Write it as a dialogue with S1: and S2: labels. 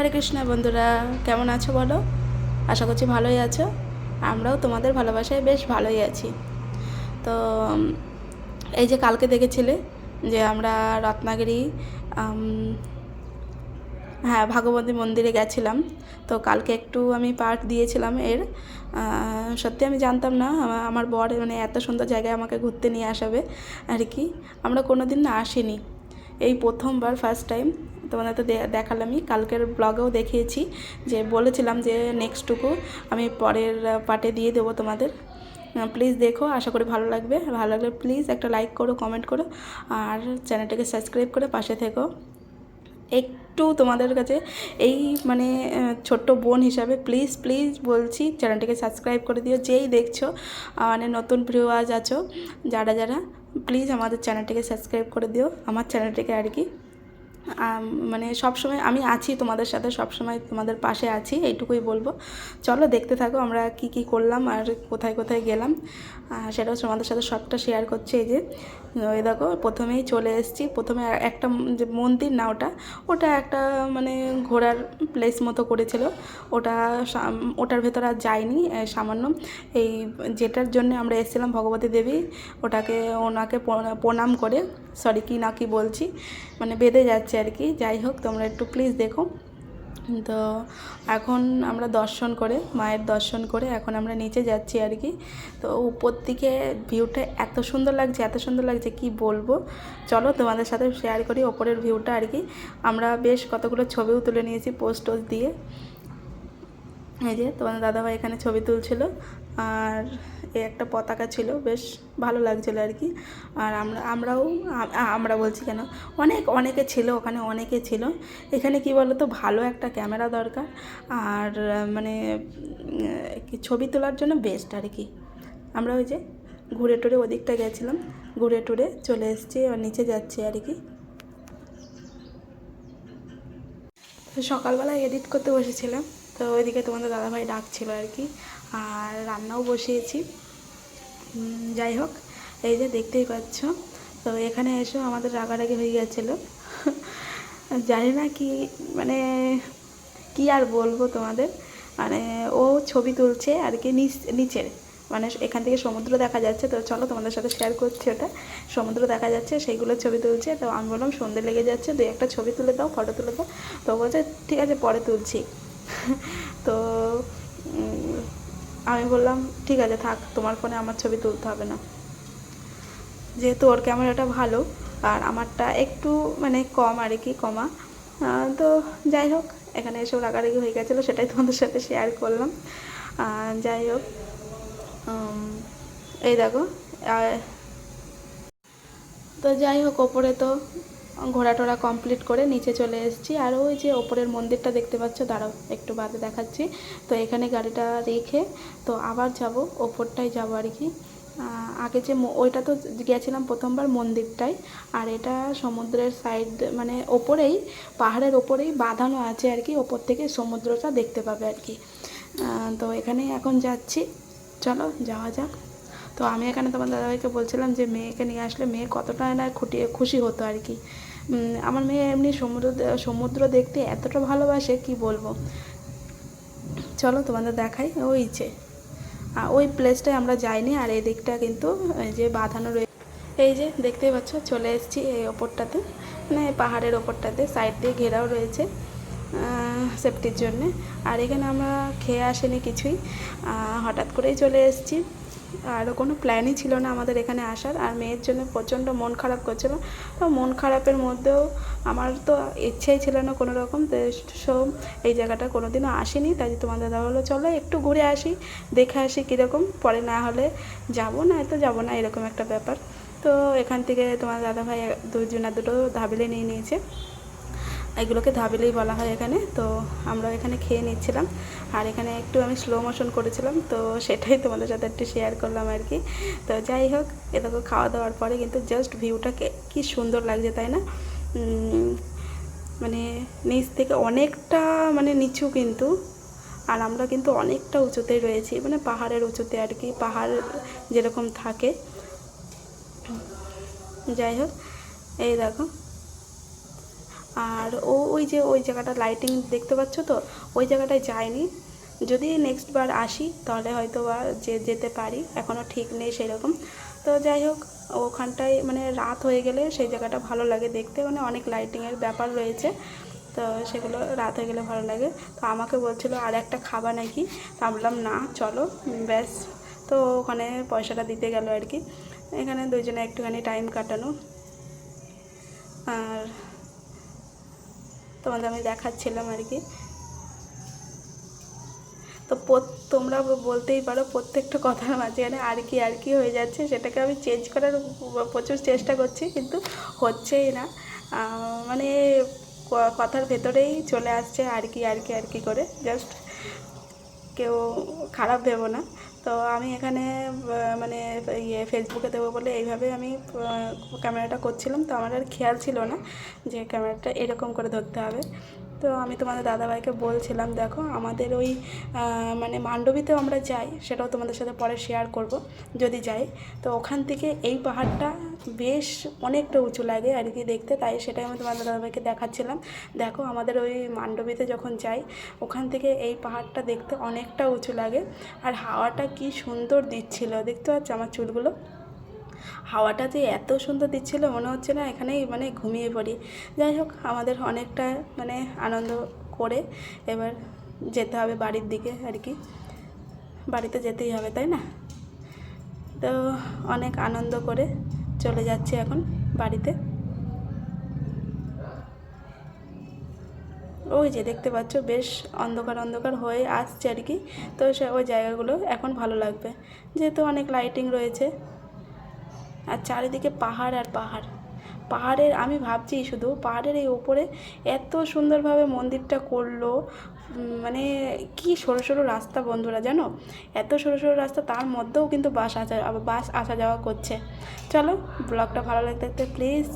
S1: হরে কৃষ্ণ বন্ধুরা, কেমন আছো বলো? আশা করছি ভালোই আছো। আমরাও তোমাদের ভালোবাসায় বেশ ভালোই আছি। তো এই যে কালকে দেখেছিলে যে আমরা রত্নাগিরি হ্যাঁ ভাগবতী মন্দিরে গেছিলাম। তো কালকে একটু আমি পার্ট দিয়েছিলাম এর। সত্যি আমি জানতাম না আমার বর মানে এত সুন্দর জায়গায় আমাকে ঘুরতে নিয়ে আসাবে আর কি। আমরা কোনো দিন না আসিনি, এই প্রথমবার ফার্স্ট টাইম। তোমাদের তো দেখালামই, কালকের ব্লগেও দেখিয়েছি যে বলেছিলাম যে নেক্সটটুকু আমি পরের পার্টে দিয়ে দেবো তোমাদের। প্লিজ দেখো, আশা করি ভালো লাগবে। ভালো লাগলে প্লিজ একটা লাইক করো, কমেন্ট করো, আর চ্যানেলটাকে সাবস্ক্রাইব করে পাশে থেকো। একটু তোমাদের কাছে এই মানে ছোট্ট বোন হিসাবে প্লিজ প্লিজ বলছি, চ্যানেলটিকে সাবস্ক্রাইব করে দিও। যেই দেখছো মানে নতুন ভিউয়ার্স আছো যারা যারা, প্লিজ আমাদের চ্যানেলটিকে সাবস্ক্রাইব করে দিও, আমার চ্যানেলটিকে আর কি। মানে সবসময় আমি আছি তোমাদের সাথে, সবসময় তোমাদের পাশে আছি, এইটুকুই বলবো। চলো দেখতে থাকো আমরা কি কি করলাম আর কোথায় কোথায় গেলাম, সেটাও তোমাদের সাথে সবটা শেয়ার করছি। এই যে ওই দেখো প্রথমেই চলে এসেছি, প্রথমে একটা যে মন্দির না, ওটা ওটা একটা মানে ঘোরার প্লেস মতো করেছিল। ওটা ওটার ভেতর আর যাইনি, সামান্য এই যেটার জন্য আমরা এসেছিলাম ভগবতী দেবী, ওটাকে ওনাকে প্রণাম করে, সরি কি না কি বলছি, মানে বেঁধে যাচ্ছে আর কি। যাই হোক তোমরা একটু প্লিজ দেখো। তো এখন আমরা দর্শন করে, মায়ের দর্শন করে এখন আমরা নিচে যাচ্ছি আর কি। তো উপর থেকে ভিউটা এত সুন্দর লাগছে, এত সুন্দর লাগছে কি বলবো। চলো তোমাদের সাথে শেয়ার করি ওপরের ভিউটা আর কি। আমরা বেশ কতগুলো ছবিও তুলে নিয়েছি পোস্ট টোস্ট দিয়ে। এই যে তোমাদের দাদাভাই এখানে ছবি তুলছিল, আর এই একটা পতাকা ছিল, বেশ ভালো লাগছিলো আর কি। আর আমরা বলছি কেন, অনেকে ছিল ওখানে, অনেকে ছিল। এখানে কি বলো তো, ভালো একটা ক্যামেরা দরকার, আর মানে কি ছবি তোলার জন্য বেস্ট আর কি। আমরা ওই যে ঘুরে টুরে ওদিকটা গেছিলাম, ঘুরে টুরে চলে এসেছি, আর নিচে যাচ্ছি আর কি। সকালবেলা এডিট করতে বসেছিলাম, তো ওইদিকে তোমাদের দাদাভাই ডাকছিল আর কি, আর রান্নাও বসিয়েছি। যাই হোক, এই যে দেখতেই পাচ্ছ। তো এখানে এসে আমাদের রাগারাগি হয়ে গেছিলো। জানি না কি মানে কি আর বলবো তোমাদের, মানে ও ছবি তুলছে আর কি নিচের, মানে এখান থেকে সমুদ্র দেখা যাচ্ছে। তো চলো তোমাদের সাথে শেয়ার করছি, ওটা সমুদ্র দেখা যাচ্ছে, সেইগুলো ছবি তুলছে। তো আমি বললাম সন্ধে লেগে যাচ্ছে, দুই একটা ছবি তুলে দাও, ফটো তুলে দাও। তো বলছে ঠিক আছে পরে তুলছি। তো আমি বললাম ঠিক আছে থাক, তোমার ফোনে আমার ছবি তুলতে হবে না, যেহেতু ওর ক্যামেরাটা ভালো আর আমারটা একটু মানে কম আর কি, কমা। তো যাই হোক, এখানে এসব রাগারাগি হয়ে গেছিলো, সেটাই তোমাদের সাথে শেয়ার করলাম। যাই হোক, এই দেখো। তো যাই হোক, ওপরে তো ঘোরা টোরা কমপ্লিট করে নিচে চলে এসেছি। আর ওই যে ওপরের মন্দিরটা দেখতে পাচ্ছ, দাঁড়াও একটু বাদে দেখাচ্ছি। তো এখানে গাড়িটা রেখে তো আবার যাব, ওপরটাই যাব আর কি। আগে যে ওইটা তো গেছিলাম প্রথমবার মন্দিরটাই, আর এটা সমুদ্রের সাইড মানে ওপরেই, পাহাড়ের ওপরেই বাঁধানো আছে আর কি, ওপর থেকে সমুদ্রটা দেখতে পাবে আর কি। তো এখানেই এখন যাচ্ছি, চলো যাওয়া যাক। তো আমি এখানে তোমার দাদাভাইকে বলছিলাম যে মেয়েকে নিয়ে আসলে মেয়ে কতটা না খুশি হতো আর কি। আমার মেয়ে এমনি সমুদ্র দেখতে এতটা ভালোবাসে কি বলবো। চলো তোমাদের দেখাই, ওই যে ওই প্লেসটায় আমরা যাইনি, আর এই দিকটা কিন্তু এই যে বাঁধানো রয়েছে। এই যে দেখতেই পাচ্ছ চলে এসেছি এই ওপরটাতে, মানে পাহাড়ের ওপরটাতে, সাইড দিয়ে ঘেরাও রয়েছে সেফটির জন্যে। আর এখানে আমরা খেয়ে আসিনি কিছুই, হঠাৎ করেই চলে এসেছি, আরও কোনো প্ল্যানই ছিল না আমাদের এখানে আসার। আর মেয়ের জন্য প্রচণ্ড মন খারাপ করছিল, তো মন খারাপের মধ্যেও আমার তো ইচ্ছেই ছিল না কোনো রকম। তো সব এই জায়গাটা কোনো দিনও আসিনি, তাই তোমাদের দাদা হলো চলো একটু ঘুরে আসি, দেখে আসি কীরকম, পরে না হলে যাবো, না তো যাবো না, এরকম একটা ব্যাপার। তো এখান থেকে তোমার দাদাভাই দুটো ধাবিলে নিয়ে নিয়েছে, এগুলোকে ধাবিলেই বলা হয় এখানে। তো আমরা এখানে খেয়ে নিচ্ছিলাম, আর এখানে একটু আমি স্লো মোশন করেছিলাম, তো সেটাই তোমাদের সাথে একটু শেয়ার করলাম আর কি। তো যাই হোক, এটাকে খাওয়া দাওয়ার পরে কিন্তু জাস্ট ভিউটাকে কি সুন্দর লাগছে তাই না। মানে নিচ থেকে অনেকটা মানে নিচু কিন্তু, আর আমরা কিন্তু অনেকটা উঁচুতেই রয়েছি, মানে পাহাড়ের উঁচুতে আর কি, পাহাড় যেরকম থাকে। যাই হোক, এই দেখো আর ওই যে ওই জায়গাটা লাইটিং দেখতে পাচ্ছ তো, ওই জায়গাটায় যাইনি। যদি নেক্সট বার আসি তাহলে হয়তো বা যেতে পারি, এখনও ঠিক নেই সেরকম। তো যাই হোক, ওখানটায় মানে রাত হয়ে গেলে সেই জায়গাটা ভালো লাগে দেখতে, মানে অনেক লাইটিংয়ের ব্যাপার রয়েছে, তো সেগুলো রাত হয়ে গেলে ভালো লাগে। তো আমাকে বলছিল আর একটা খাবা নাকি, তো আমি বললাম না চলো ব্যাস। তো ওখানে পয়সাটা দিতে গেল আর কি। এখানে দুজনে একটুখানি টাইম কাটানো। আর তোমাদের আমি দেখাচ্ছিলাম আর কি। তো তোমরা বলতেই পারো প্রত্যেকটা কথার মাঝখানে আর কি হয়ে যাচ্ছে, সেটাকে আমি চেঞ্জ করার প্রচুর চেষ্টা করছি, কিন্তু হচ্ছেই না। মানে কথার ভেতরেই চলে আসছে আর কি করে, জাস্ট কেউ খারাপ ভেবো না। তো আমি এখানে মানে ফেসবুকে দেবো বলে এইভাবে আমি ক্যামেরাটা করছিলাম। তো আমার আর খেয়াল ছিল না যে ক্যামেরাটা এরকম করে ধরতে হবে। তো আমি তোমাদের দাদাভাইকে বলছিলাম দেখো আমাদের ওই মানে মান্ডবীতেও আমরা যাই, সেটাও তোমাদের সাথে পরে শেয়ার করব যদি যাই। তো ওখান থেকে এই পাহাড়টা বেশ অনেকটা উঁচু লাগে আর কি দেখতে, তাই সেটাই আমি তোমাদের দাদাভাইকে দেখাচ্ছিলাম। দেখো আমাদের ওই মান্ডবীতে যখন যাই ওখান থেকে এই পাহাড়টা দেখতে অনেকটা উঁচু লাগে। আর হাওয়াটা কি সুন্দর দিচ্ছিল, দেখতে পাচ্ছ আমার চুলগুলো, হাওয়াটা যে এত সুন্দর দিচ্ছিল মনে হচ্ছে না এখানেই মানে ঘুমিয়ে পড়ি। যাই হোক, আমাদের অনেকটা মানে আনন্দ করে এবার যেতে হবে বাড়ির দিকে আর কি, বাড়িতে যেতেই হবে তাই না। তো অনেক আনন্দ করে চলে যাচ্ছি এখন বাড়িতে। ওই যে দেখতে পাচ্ছ বেশ অন্ধকার অন্ধকার হয়ে আসছে আর কি। তো ওই জায়গাগুলো এখন ভালো লাগবে যেহেতু অনেক লাইটিং রয়েছে আর চারিদিকে পাহাড় আর পাহাড়। পাহাড়ের আমি ভাবছি শুধু পাহাড়ের এই ওপরে এত সুন্দরভাবে মন্দিরটা করলো, মানে কি সরু সরু রাস্তা বন্ধুরা জানো, এত সরু সরু রাস্তা, তার মধ্যেও কিন্তু বাস আসা যাওয়া করছে। চলো, ব্লগটা ভালো লাগতে প্লিজ